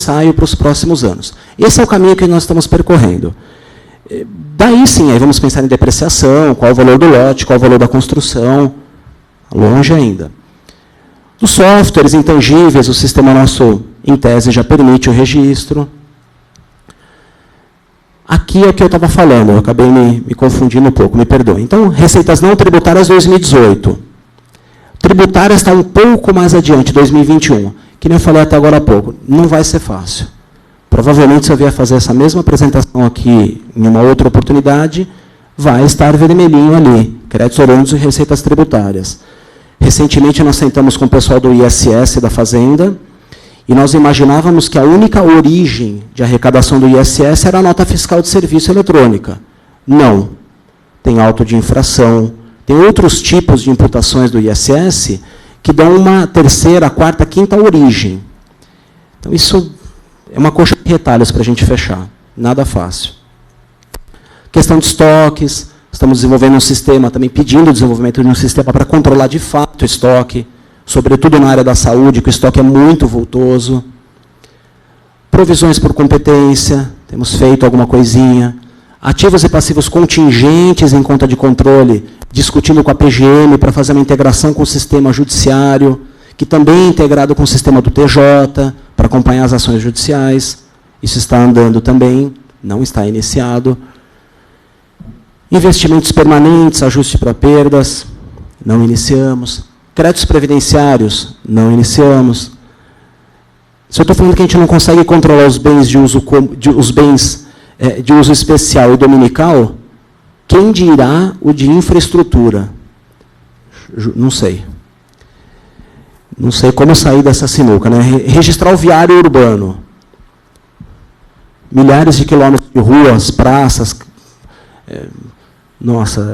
ensaio para os próximos anos. Esse é o caminho que nós estamos percorrendo. Daí sim, aí vamos pensar em depreciação, qual o valor do lote, qual o valor da construção, longe ainda. Dos softwares intangíveis, o sistema nosso, em tese, já permite o registro. Aqui é o que eu estava falando, eu acabei me confundindo um pouco, me perdoe. Então, receitas não tributárias 2018. Tributárias está um pouco mais adiante, 2021. Que nem eu falei até agora há pouco, não vai ser fácil. Provavelmente, se eu vier fazer essa mesma apresentação aqui em uma outra oportunidade, vai estar vermelhinho ali, créditos oriundos e receitas tributárias. Recentemente, nós sentamos com o pessoal do ISS da Fazenda, e nós imaginávamos que a única origem de arrecadação do ISS era a nota fiscal de serviço eletrônica. Não. Tem auto de infração, tem outros tipos de imputações do ISS que dão uma terceira, quarta, quinta origem. Então, isso é uma coxa de retalhos para a gente fechar. Nada fácil. Questão de estoques. Estamos desenvolvendo um sistema, também pedindo o desenvolvimento de um sistema para controlar de fato o estoque, sobretudo na área da saúde, que o estoque é muito vultoso. Provisões por competência, temos feito alguma coisinha. Ativos e passivos contingentes em conta de controle, discutindo com a PGM para fazer uma integração com o sistema judiciário, que também é integrado com o sistema do TJ, para acompanhar as ações judiciais. Isso está andando também, não está iniciado. Investimentos permanentes, ajuste para perdas, não iniciamos. Créditos previdenciários, não iniciamos. Se eu estou falando que a gente não consegue controlar os bens de uso especial e dominical, quem dirá o de infraestrutura? Não sei. Não sei como sair dessa sinuca, né? Registrar o viário urbano. Milhares de quilômetros de ruas, praças,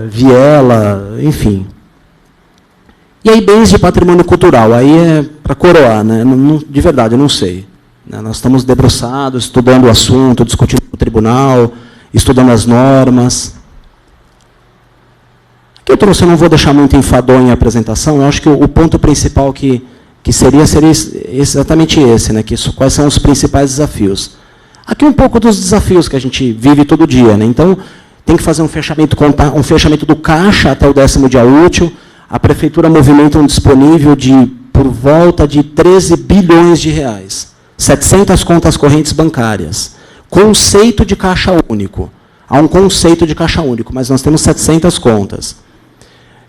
viela, enfim. E aí, bens de patrimônio cultural, aí é para coroar, né? De verdade, eu não sei. Nós estamos debruçados, estudando o assunto, discutindo com o tribunal, estudando as normas. Aqui eu trouxe, eu não vou deixar muito enfadonha a apresentação, eu acho que o ponto principal que seria exatamente esse, né? Quais são os principais desafios. Aqui um pouco dos desafios que a gente vive todo dia, né? Então, tem que fazer um fechamento do caixa até o 10º dia útil. A prefeitura movimenta um disponível por volta de 13 bilhões de reais. 700 contas correntes bancárias. Conceito de caixa único. Há um conceito de caixa único, mas nós temos 700 contas.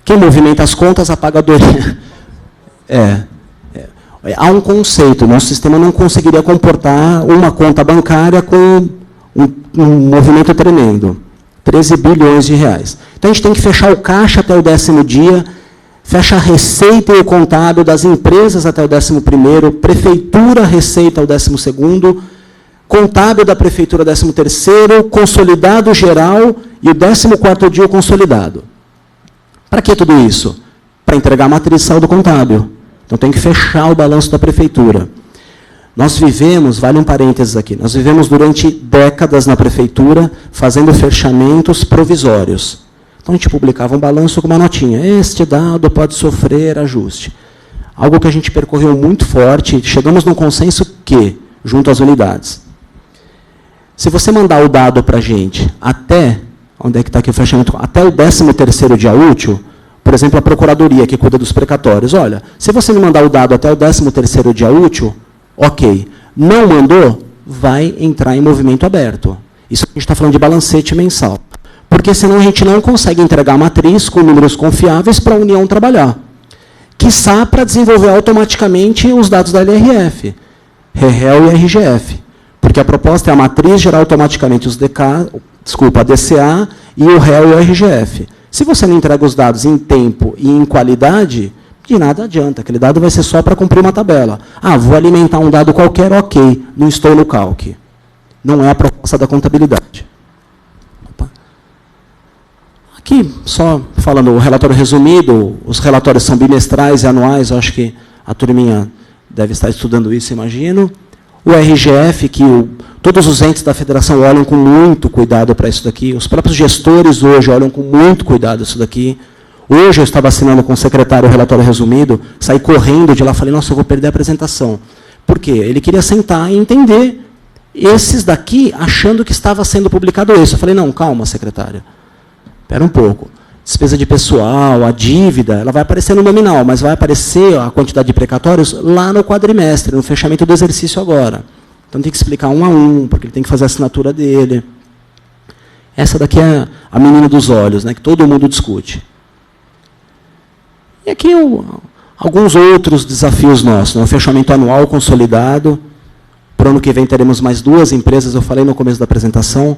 Quem movimenta as contas, a pagadoria. Há um conceito. Nosso sistema não conseguiria comportar uma conta bancária com um movimento tremendo. 13 bilhões de reais. Então, a gente tem que fechar o caixa até o 10º dia, fecha a receita e o contábil das empresas até o 11º, prefeitura, receita ao 12º, contábil da prefeitura 13º, consolidado geral e o 14º dia o consolidado. Para que tudo isso? Para entregar a matriz de saldo contábil. Então, tem que fechar o balanço da prefeitura. Nós vivemos, vale um parênteses aqui, nós vivemos durante décadas na prefeitura fazendo fechamentos provisórios. Então, a gente publicava um balanço com uma notinha. Este dado pode sofrer ajuste. Algo que a gente percorreu muito forte, chegamos num consenso que, junto às unidades, se você mandar o dado para a gente até, onde é que está aqui o fechamento? Até o 13º dia útil, por exemplo, a Procuradoria, que cuida dos precatórios. Olha, se você me mandar o dado até o 13º dia útil, ok. Não mandou, vai entrar em movimento aberto. Isso a gente está falando de balancete mensal. Porque senão a gente não consegue entregar a matriz com números confiáveis para a União trabalhar. Quiçá para desenvolver automaticamente os dados da LRF, REREL e RGF. Porque a proposta é a matriz gerar automaticamente a DCA e o REL e o RGF. Se você não entrega os dados em tempo e em qualidade, de nada adianta. Aquele dado vai ser só para cumprir uma tabela. Vou alimentar um dado qualquer, ok, não estou no calque. Não é a proposta da contabilidade. Opa. Aqui, só falando o relatório resumido, os relatórios são bimestrais e anuais, eu acho que a turminha deve estar estudando isso, imagino. O RGF, que todos os entes da federação olham com muito cuidado para isso daqui, os próprios gestores hoje olham com muito cuidado isso daqui. Hoje eu estava assinando com o secretário o relatório resumido, saí correndo de lá, falei, nossa, eu vou perder a apresentação. Por quê? Ele queria sentar e entender esses daqui achando que estava sendo publicado isso. Eu falei, não, calma, secretária. Espera um pouco. Despesa de pessoal, a dívida, ela vai aparecer no nominal, mas vai aparecer a quantidade de precatórios lá no quadrimestre, no fechamento do exercício agora. Então tem que explicar um a um, porque ele tem que fazer a assinatura dele. Essa daqui é a menina dos olhos, né, que todo mundo discute. E aqui alguns outros desafios nossos, né, o fechamento anual consolidado. Para o ano que vem teremos mais 2 empresas, eu falei no começo da apresentação.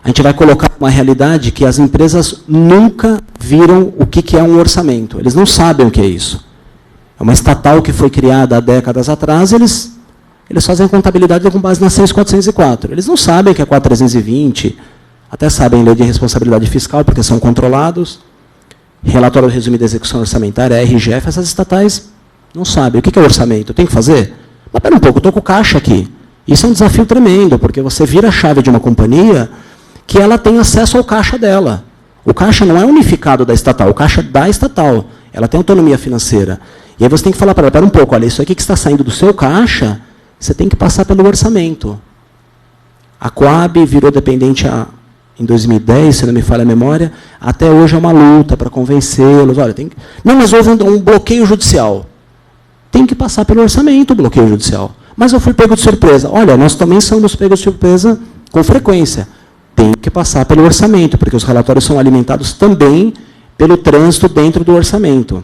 A gente vai colocar uma realidade que as empresas nunca viram o que é um orçamento. Eles não sabem o que é isso. É uma estatal que foi criada há décadas atrás, eles fazem a contabilidade com base na 6.404. Eles não sabem o que é 4.320, até sabem lei de responsabilidade fiscal, porque são controlados. Relatório resumido da execução orçamentária, RGF, essas estatais não sabem. O que é orçamento? Tem que fazer? Mas espera um pouco, eu estou com caixa aqui. Isso é um desafio tremendo, porque você vira a chave de uma companhia que ela tem acesso ao caixa dela. O caixa não é unificado da estatal, o caixa da estatal. Ela tem autonomia financeira. E aí você tem que falar para ela, espera um pouco, olha, isso aqui que está saindo do seu caixa, você tem que passar pelo orçamento. A Coab virou dependente em 2010, se não me falha a memória, até hoje é uma luta para convencê-los. Olha, tem que... Não, mas houve um bloqueio judicial. Tem que passar pelo orçamento o bloqueio judicial. Mas eu fui pego de surpresa. Olha, nós também somos pegos de surpresa com frequência. Tem que passar pelo orçamento, porque os relatórios são alimentados também pelo trânsito dentro do orçamento.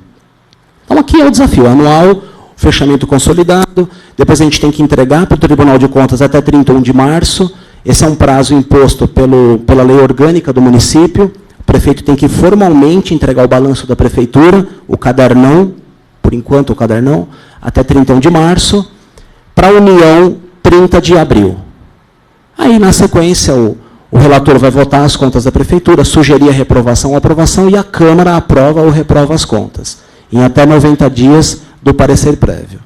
Então, aqui é o desafio anual, fechamento consolidado, depois a gente tem que entregar para o Tribunal de Contas até 31 de março, esse é um prazo imposto pela lei orgânica do município, o prefeito tem que formalmente entregar o balanço da prefeitura, o cadernão, por enquanto o cadernão, até 31 de março, para a União, 30 de abril. Aí, na sequência, o relator vai votar as contas da prefeitura, sugerir a reprovação ou aprovação, e a Câmara aprova ou reprova as contas, em até 90 dias do parecer prévio.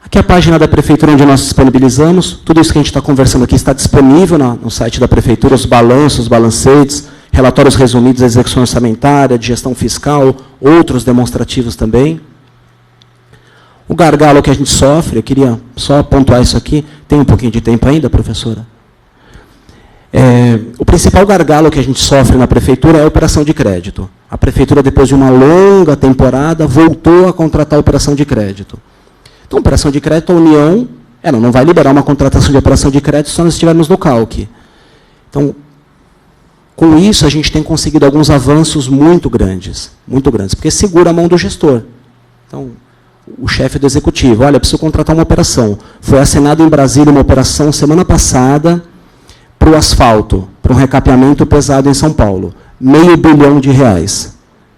Aqui é a página da prefeitura onde nós disponibilizamos, tudo isso que a gente está conversando aqui está disponível no site da prefeitura, os balanços, balancetes, relatórios resumidos da execução orçamentária, de gestão fiscal, outros demonstrativos também. O gargalo que a gente sofre, eu queria só pontuar isso aqui, tem um pouquinho de tempo ainda, professora? O principal gargalo que a gente sofre na prefeitura é a operação de crédito. A prefeitura, depois de uma longa temporada, voltou a contratar a operação de crédito. Então, operação de crédito, a União, ela não vai liberar uma contratação de operação de crédito se nós estivermos no CALC. Então, com isso, a gente tem conseguido alguns avanços muito grandes, porque segura a mão do gestor. Então, o chefe do executivo, olha, preciso contratar uma operação. Foi assinado em Brasília uma operação semana passada para o asfalto, para um recapeamento pesado em São Paulo. R$500 bilhão.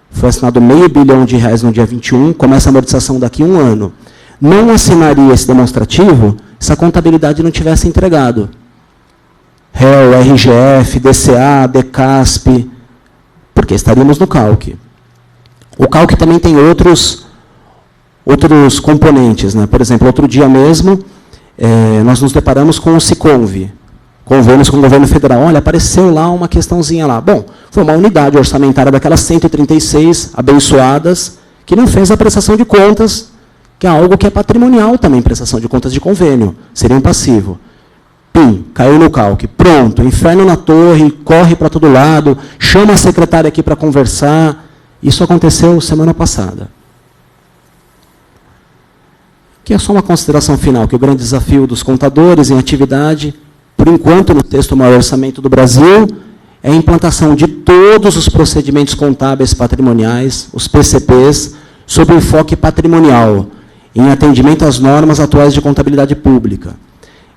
Foi assinado R$500 bilhão no dia 21, começa a amortização daqui a 1 ano. Não assinaria esse demonstrativo se a contabilidade não tivesse entregado. REL, RGF, DCA, DECASP, porque estaríamos no CALC. O CALC também tem outros componentes, né? Por exemplo, outro dia mesmo, nós nos deparamos com o SICONV, convênios com o governo federal. Olha, apareceu lá uma questãozinha lá. Bom, foi uma unidade orçamentária daquelas 136 abençoadas que não fez a prestação de contas, que é algo que é patrimonial também, prestação de contas de convênio, seria um passivo. Pim, caiu no CALC. Pronto, inferno na torre, corre para todo lado, chama a secretária aqui para conversar. Isso aconteceu semana passada. Aqui é só uma consideração final, que o grande desafio dos contadores em atividade, por enquanto, no texto maior orçamento do Brasil, é a implantação de todos os procedimentos contábeis patrimoniais, os PCPs, sob enfoque patrimonial, em atendimento às normas atuais de contabilidade pública,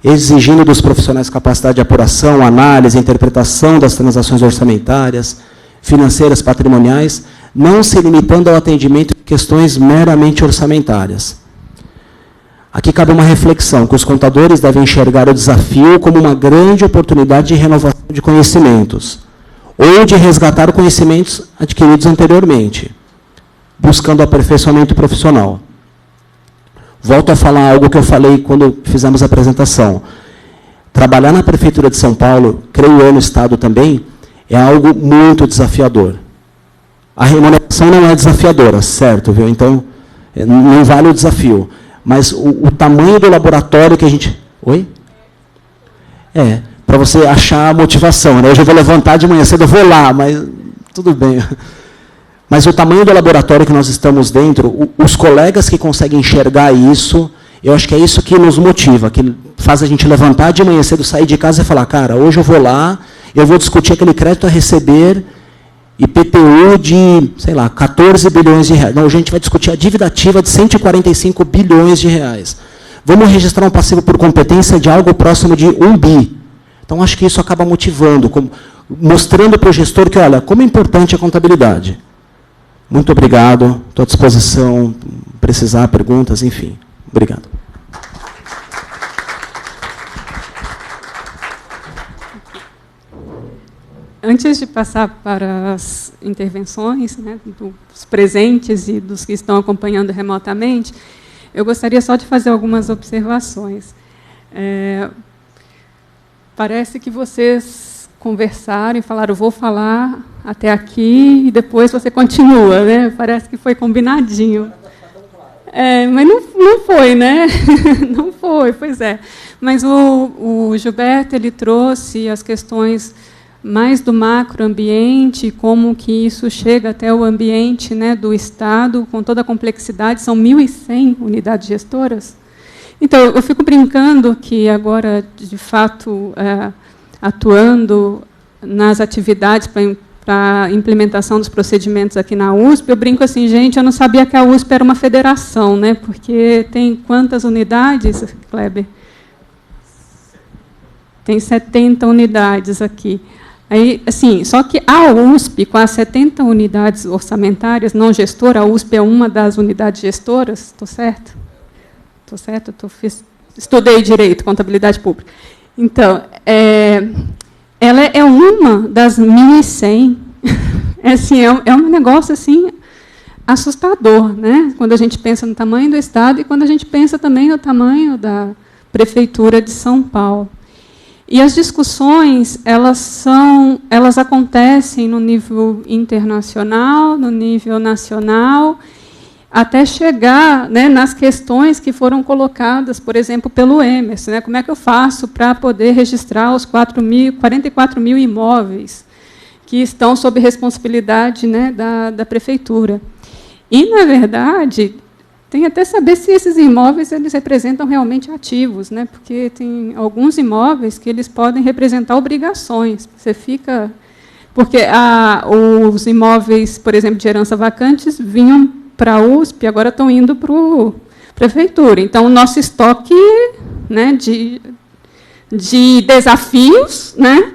exigindo dos profissionais capacidade de apuração, análise, interpretação das transações orçamentárias, financeiras, patrimoniais, não se limitando ao atendimento de questões meramente orçamentárias. Aqui cabe uma reflexão, que os contadores devem enxergar o desafio como uma grande oportunidade de renovação de conhecimentos, ou de resgatar conhecimentos adquiridos anteriormente, buscando aperfeiçoamento profissional. Volto a falar algo que eu falei quando fizemos a apresentação. Trabalhar na Prefeitura de São Paulo, creio eu no Estado também, é algo muito desafiador. A remuneração não é desafiadora, certo, viu? Então, não vale o desafio. mas o tamanho do laboratório que a gente... Oi? Para você achar a motivação. Né? Hoje eu vou levantar de manhã cedo, eu vou lá, mas tudo bem. Mas o tamanho do laboratório que nós estamos dentro, os colegas que conseguem enxergar isso, eu acho que é isso que nos motiva, que faz a gente levantar de manhã cedo, sair de casa e falar, cara, hoje eu vou lá, eu vou discutir aquele crédito a receber IPTU de, sei lá, 14 bilhões de reais. Não, hoje a gente vai discutir a dívida ativa de 145 bilhões de reais. Vamos registrar um passivo por competência de algo próximo de 1 bi. Então, acho que isso acaba motivando, mostrando para o gestor que, olha, como é importante a contabilidade. Muito obrigado, estou à disposição, precisar, perguntas, enfim. Obrigado. Antes de passar para as intervenções, né, dos presentes e dos que estão acompanhando remotamente, eu gostaria só de fazer algumas observações. Parece que vocês conversaram e falaram, vou falar até aqui e depois você continua, né? Parece que foi combinadinho. Mas não foi, né? Não foi, pois é. Mas o Gilberto ele trouxe as questões mais do macroambiente, como que isso chega até o ambiente, né, do Estado, com toda a complexidade, são 1.100 unidades gestoras. Então, eu fico brincando que agora, de fato, atuando nas atividades para a implementação dos procedimentos aqui na USP, eu brinco assim, gente, eu não sabia que a USP era uma federação, né? Porque tem quantas unidades, Kleber? Tem 70 unidades aqui. Aí, assim, só que a USP, com as 70 unidades orçamentárias, não gestora, a USP é uma das unidades gestoras, estou certo? Estou certo? Estudei direito, contabilidade pública. Então, ela é uma das 1.100. Assim, é um negócio assim, assustador, né? Quando a gente pensa no tamanho do Estado e quando a gente pensa também no tamanho da Prefeitura de São Paulo. E as discussões, elas acontecem no nível internacional, no nível nacional, até chegar, né, nas questões que foram colocadas, por exemplo, pelo Emerson. Né? Como é que eu faço para poder registrar os 44 mil imóveis que estão sob responsabilidade, né, da Prefeitura? E, na verdade, tem até saber se esses imóveis eles representam realmente ativos, né? Porque tem alguns imóveis que eles podem representar obrigações. Você fica... Porque os imóveis, por exemplo, de herança vacantes, vinham para a USP, agora estão indo para a Prefeitura. Então, o nosso estoque, né, de desafios, né,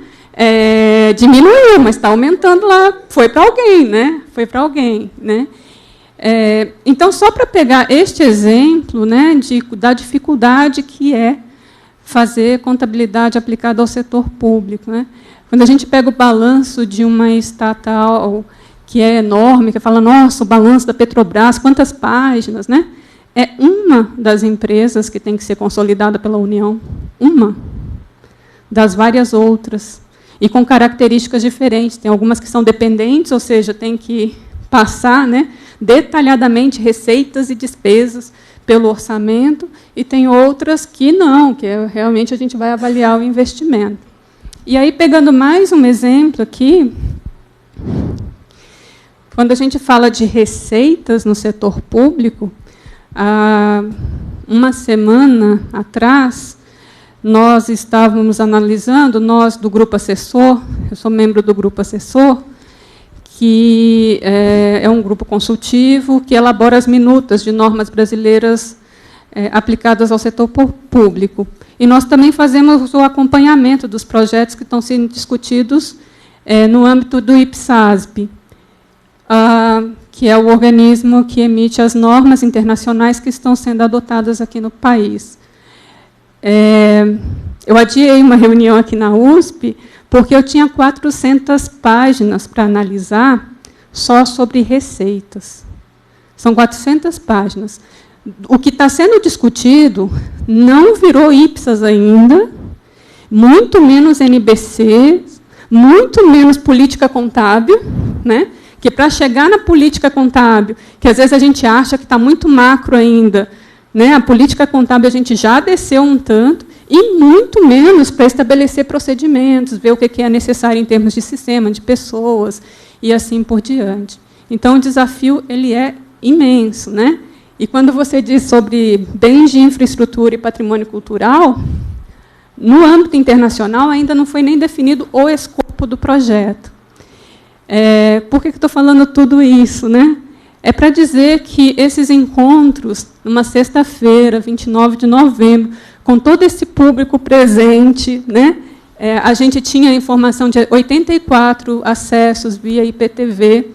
diminuiu, mas está aumentando lá. Foi para alguém, né? Foi para alguém, né? Então, só para pegar este exemplo, né, da dificuldade que é fazer contabilidade aplicada ao setor público. Né? Quando a gente pega o balanço de uma estatal que é enorme, que fala, nossa, o balanço da Petrobras, quantas páginas, né? É uma das empresas que tem que ser consolidada pela União, uma das várias outras, e com características diferentes. Tem algumas que são dependentes, ou seja, tem que passar, né, detalhadamente receitas e despesas pelo orçamento, e tem outras que não, que realmente a gente vai avaliar o investimento. E aí, pegando mais um exemplo aqui, quando a gente fala de receitas no setor público, há uma semana atrás, nós estávamos analisando, nós do Grupo Assessor, eu sou membro do Grupo Assessor, que é um grupo consultivo que elabora as minutas de normas brasileiras aplicadas ao setor público. E nós também fazemos o acompanhamento dos projetos que estão sendo discutidos no âmbito do IPSASB, que é o organismo que emite as normas internacionais que estão sendo adotadas aqui no país. Eu adiei uma reunião aqui na USP, porque eu tinha 400 páginas para analisar só sobre receitas. São 400 páginas. O que está sendo discutido não virou IPSAS ainda, muito menos NBC, muito menos política contábil, né? Que para chegar na política contábil, que às vezes a gente acha que está muito macro ainda, né? A política contábil a gente já desceu um tanto, e muito menos para estabelecer procedimentos, ver o que é necessário em termos de sistema, de pessoas, e assim por diante. Então, o desafio ele é imenso, né? E quando você diz sobre bens de infraestrutura e patrimônio cultural, no âmbito internacional ainda não foi nem definido o escopo do projeto. Por que estou falando tudo isso, né? É para dizer que esses encontros, numa sexta-feira, 29 de novembro, com todo esse público presente, né? A gente tinha informação de 84 acessos via IPTV,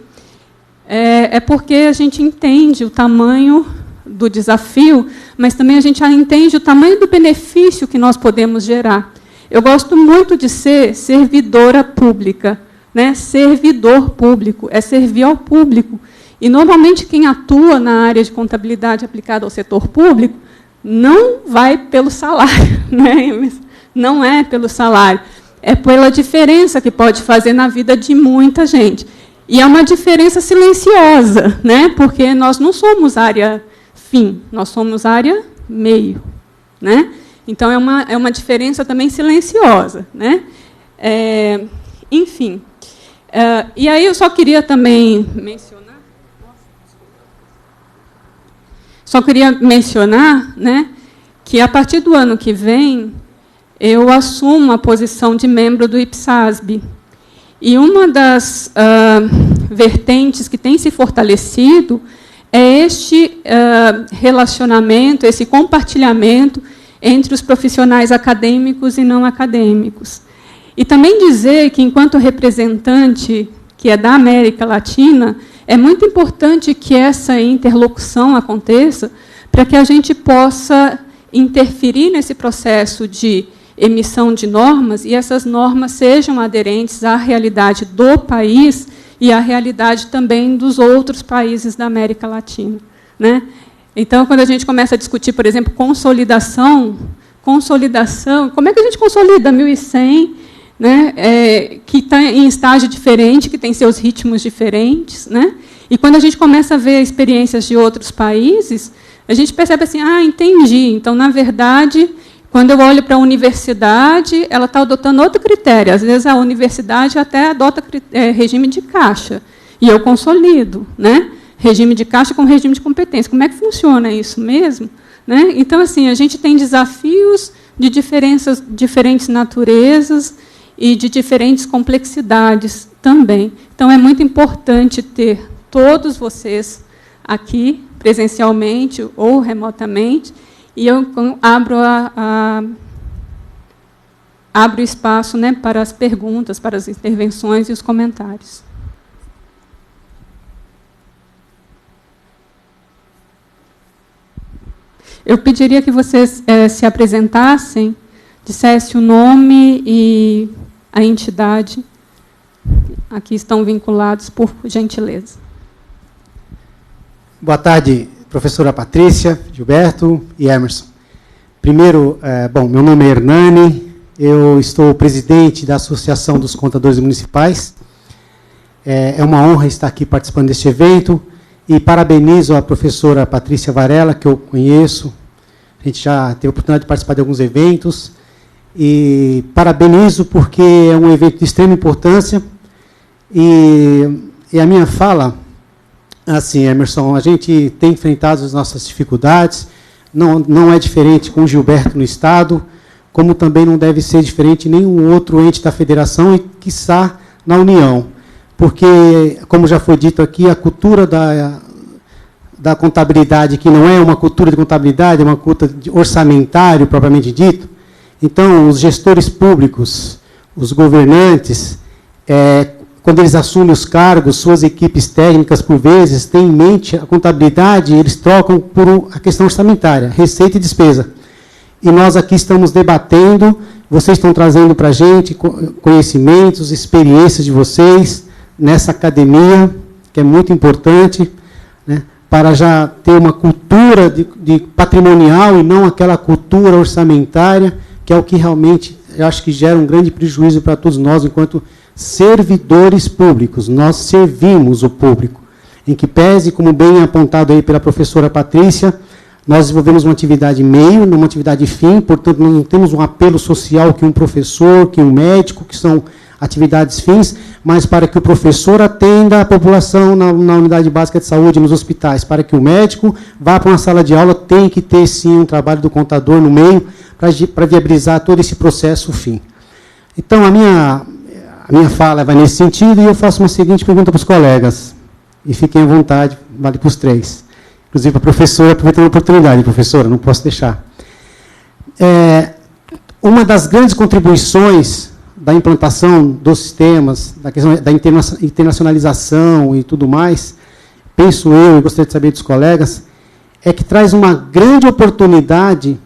porque a gente entende o tamanho do desafio, mas também a gente entende o tamanho do benefício que nós podemos gerar. Eu gosto muito de ser servidora pública, né? Servidor público, é servir ao público. E, normalmente, quem atua na área de contabilidade aplicada ao setor público não vai pelo salário, né? Não é pelo salário, é pela diferença que pode fazer na vida de muita gente. E é uma diferença silenciosa, né? Porque nós não somos área fim, nós somos área meio, né? Então, é uma diferença também silenciosa, né? Enfim. E aí eu só queria também mencionar, né, que, a partir do ano que vem, eu assumo a posição de membro do IPSASB. E uma das vertentes que tem se fortalecido é este relacionamento, esse compartilhamento entre os profissionais acadêmicos e não acadêmicos. E também dizer que, enquanto representante que é da América Latina, é muito importante que essa interlocução aconteça para que a gente possa interferir nesse processo de emissão de normas e essas normas sejam aderentes à realidade do país e à realidade também dos outros países da América Latina, né? Então, quando a gente começa a discutir, por exemplo, consolidação, como é que a gente consolida 1.100, né, que está em estágio diferente, que tem seus ritmos diferentes, né? E quando a gente começa a ver experiências de outros países, a gente percebe assim, entendi. Então, na verdade, quando eu olho para a universidade, ela está adotando outro critério. Às vezes, a universidade até adota regime de caixa, e eu consolido, né? Regime de caixa com regime de competência. Como é que funciona isso mesmo? Né? Então, assim, a gente tem desafios de diferentes naturezas e de diferentes complexidades também. Então, é muito importante ter todos vocês aqui, presencialmente ou remotamente, e eu abro espaço, né, para as perguntas, para as intervenções e os comentários. Eu pediria que vocês se apresentassem, dissessem o nome e a entidade a que estão vinculados, por gentileza. Boa tarde, professora Patrícia, Gilberto e Emerson. Primeiro, meu nome é Hernani, eu estou presidente da Associação dos Contadores Municipais. É uma honra estar aqui participando deste evento. E parabenizo a professora Patrícia Varela, que eu conheço. A gente já teve a oportunidade de participar de alguns eventos. E parabenizo porque é um evento de extrema importância. E a minha fala, assim, Emerson, a gente tem enfrentado as nossas dificuldades. Não é diferente com o Gilberto no Estado, como também não deve ser diferente em nenhum outro ente da federação e, quiçá, na União. Porque, como já foi dito aqui, a cultura da contabilidade, que não é uma cultura de contabilidade, é uma cultura de orçamentário, propriamente dito. Então, os gestores públicos, os governantes, quando eles assumem os cargos, suas equipes técnicas, por vezes, têm em mente a contabilidade, eles trocam por a questão orçamentária, receita e despesa. E nós aqui estamos debatendo, vocês estão trazendo para a gente conhecimentos, experiências de vocês, nessa academia, que é muito importante, né, para já ter uma cultura de patrimonial e não aquela cultura orçamentária, que é o que realmente, eu acho que gera um grande prejuízo para todos nós, enquanto servidores públicos. Nós servimos o público, em que pese, como bem apontado aí pela professora Patrícia, Nós desenvolvemos uma atividade meio, não uma atividade fim, portanto, não temos um apelo social que um professor, que um médico, que são atividades fins, mas para que o professor atenda a população na unidade básica de saúde, nos hospitais, para que o médico vá para uma sala de aula, tem que ter, sim, um trabalho do contador no meio, para viabilizar todo esse processo fim. Então, a minha fala vai nesse sentido, e eu faço uma seguinte pergunta para os colegas, e fiquem à vontade, vale para os três. Inclusive para a professora, aproveitando a oportunidade, professora, não posso deixar. Uma das grandes contribuições da implantação dos sistemas, da questão da internacionalização e tudo mais, penso eu, e gostaria de saber dos colegas, é que traz uma grande oportunidade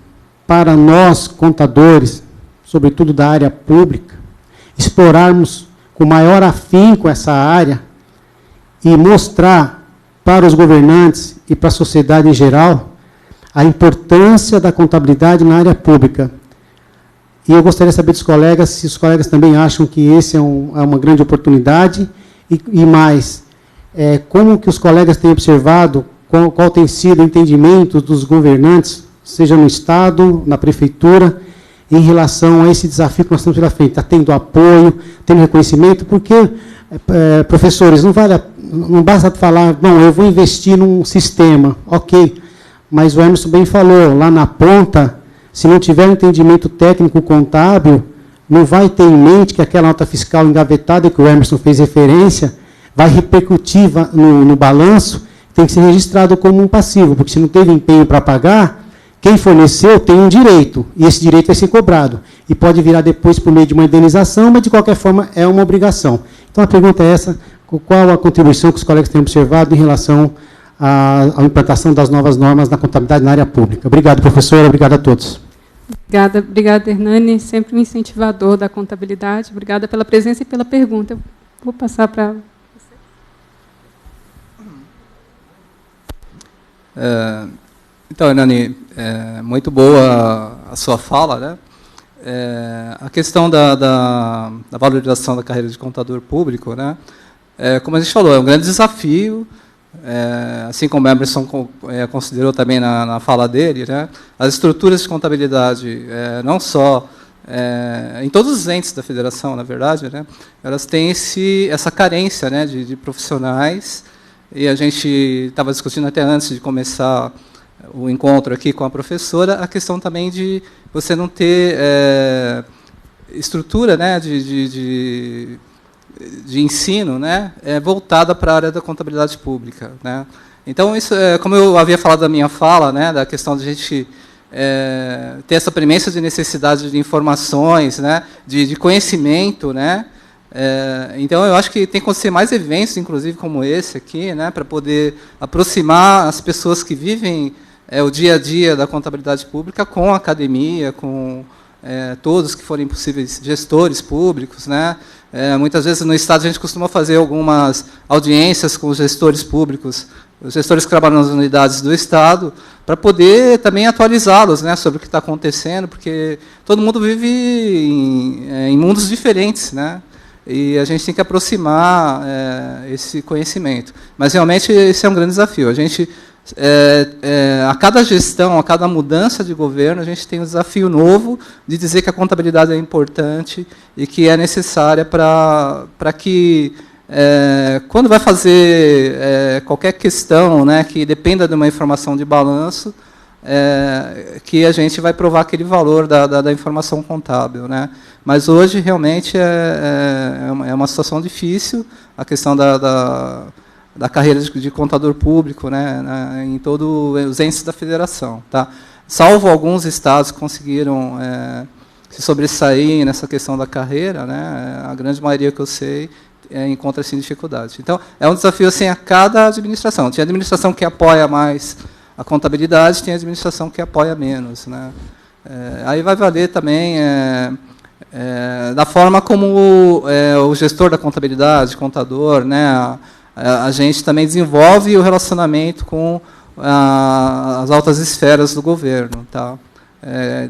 para nós, contadores, sobretudo da área pública, explorarmos com maior afinco essa área e mostrar para os governantes e para a sociedade em geral a importância da contabilidade na área pública. E eu gostaria de saber dos colegas se os colegas também acham que esse é uma grande oportunidade e mais, como que os colegas têm observado, qual tem sido o entendimento dos governantes, seja no Estado, na Prefeitura, em relação a esse desafio que nós temos pela frente. Está tendo apoio, tendo reconhecimento, porque, professores, não basta falar, bom, eu vou investir num sistema, ok, mas o Emerson bem falou, lá na ponta, se não tiver um entendimento técnico contábil, não vai ter em mente que aquela nota fiscal engavetada que o Emerson fez referência vai repercutir no balanço, tem que ser registrado como um passivo, porque se não teve empenho para pagar, quem forneceu tem um direito, e esse direito vai ser cobrado. E pode virar depois por meio de uma indenização, mas, de qualquer forma, é uma obrigação. Então, a pergunta é essa, qual a contribuição que os colegas têm observado em relação à implantação das novas normas na contabilidade na área pública. Obrigado, professora, obrigado a todos. Obrigada, Hernani, sempre um incentivador da contabilidade. Obrigada pela presença e pela pergunta. Eu vou passar para você. Então, Hernani, muito boa a sua fala, né? A questão da valorização da carreira de contador público, né? Como a gente falou, é um grande desafio, assim como o Emerson considerou também na fala dele, né? As estruturas de contabilidade, não só em todos os entes da federação, na verdade, né? Elas têm essa carência, né, de profissionais, e a gente estava discutindo até antes de começar o encontro aqui com a professora, a questão também de você não ter estrutura, né, de ensino, né, voltada para a área da contabilidade pública, né. Então, isso, como eu havia falado da minha fala, né, da questão de a gente ter essa premissa de necessidade de informações, né, de conhecimento, né. Então, eu acho que tem que acontecer mais eventos, inclusive como esse aqui, né, para poder aproximar as pessoas que vivem o dia a dia da contabilidade pública com a academia, com todos que forem possíveis gestores públicos, né. Muitas vezes no Estado a gente costuma fazer algumas audiências com os gestores públicos, os gestores que trabalham nas unidades do Estado, para poder também atualizá-los, né, sobre o que está acontecendo, porque todo mundo vive em mundos diferentes, né, e a gente tem que aproximar esse conhecimento. Mas, realmente, esse é um grande desafio. A gente, a cada gestão, a cada mudança de governo, a gente tem um desafio novo de dizer que a contabilidade é importante e que é necessária para que, quando vai fazer qualquer questão, né, que dependa de uma informação de balanço, que a gente vai provar aquele valor da informação contábil, né? Mas hoje realmente é uma situação difícil a questão da carreira de contador público, né, em todos os entes da federação, tá? Salvo alguns estados que conseguiram se sobressair nessa questão da carreira, né, a grande maioria que eu sei encontra-se em dificuldade. Então, é um desafio assim, a cada administração. Tem administração que apoia mais a contabilidade, tem administração que apoia menos, né? Aí vai valer também da forma como o gestor da contabilidade, contador, né, a gente também desenvolve o relacionamento com as altas esferas do governo, tá?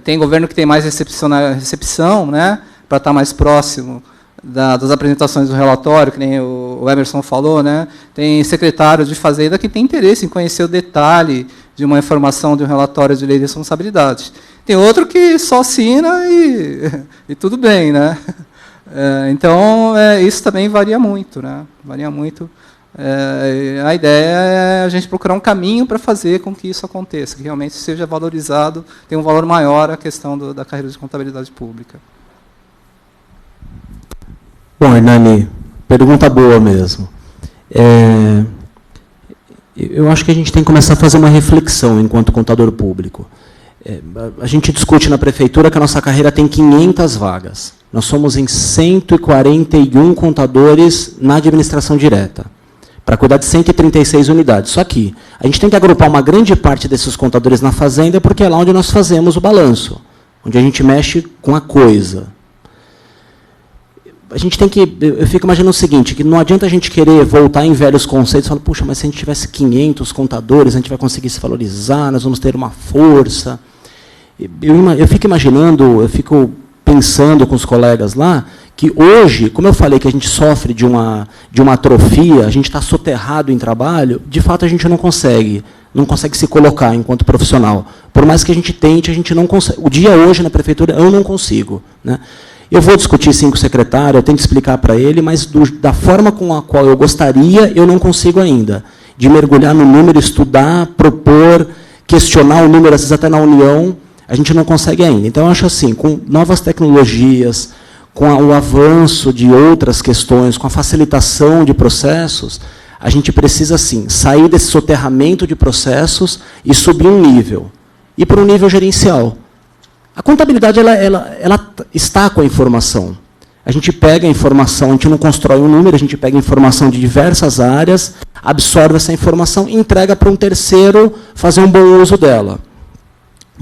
Tem governo que tem mais recepção, né, para estar mais próximo das apresentações do relatório, que nem o Emerson falou, né? Tem secretário de Fazenda que tem interesse em conhecer o detalhe de uma informação de um relatório de lei de responsabilidade. Tem outro que só assina e tudo bem, né? Então, isso também varia muito, né? Varia muito. A ideia é a gente procurar um caminho para fazer com que isso aconteça, que realmente seja valorizado, tenha um valor maior a questão da carreira de contabilidade pública. Bom, Hernani, pergunta boa mesmo. Eu acho que a gente tem que começar a fazer uma reflexão enquanto contador público. A gente discute na prefeitura que a nossa carreira tem 500 vagas. Nós somos em 141 contadores na administração direta, para cuidar de 136 unidades. Só que a gente tem que agrupar uma grande parte desses contadores na fazenda, porque é lá onde nós fazemos o balanço, onde a gente mexe com a coisa. A gente tem que, eu fico imaginando o seguinte, que não adianta a gente querer voltar em velhos conceitos e falar, puxa, mas se a gente tivesse 500 contadores, a gente vai conseguir se valorizar, nós vamos ter uma força. Eu fico imaginando, eu fico pensando com os colegas lá, que hoje, como eu falei que a gente sofre de uma atrofia, a gente está soterrado em trabalho, de fato a gente não consegue se colocar enquanto profissional. Por mais que a gente tente, a gente não consegue. O dia hoje na prefeitura, eu não consigo, né? Eu vou discutir sim com o secretário, eu tenho que explicar para ele, mas da forma com a qual eu gostaria, eu não consigo ainda. De mergulhar no número, estudar, propor, questionar o número, às vezes até na União, a gente não consegue ainda. Então, eu acho assim, com novas tecnologias, com o avanço de outras questões, com a facilitação de processos, a gente precisa, sim, sair desse soterramento de processos e subir um nível. E para um nível gerencial. A contabilidade ela está com a informação. A gente pega a informação, a gente não constrói um número, a gente pega a informação de diversas áreas, absorve essa informação e entrega para um terceiro fazer um bom uso dela.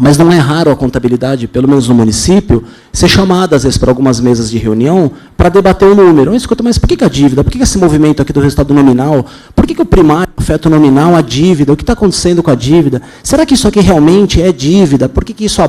Mas não é raro a contabilidade, pelo menos no município, ser chamada, às vezes, para algumas mesas de reunião para debater o número. Escuta, mas por que a dívida? Por que esse movimento aqui do resultado nominal? Por que o primário afeta o nominal, a dívida? O que está acontecendo com a dívida? Será que isso aqui realmente é dívida? Por que isso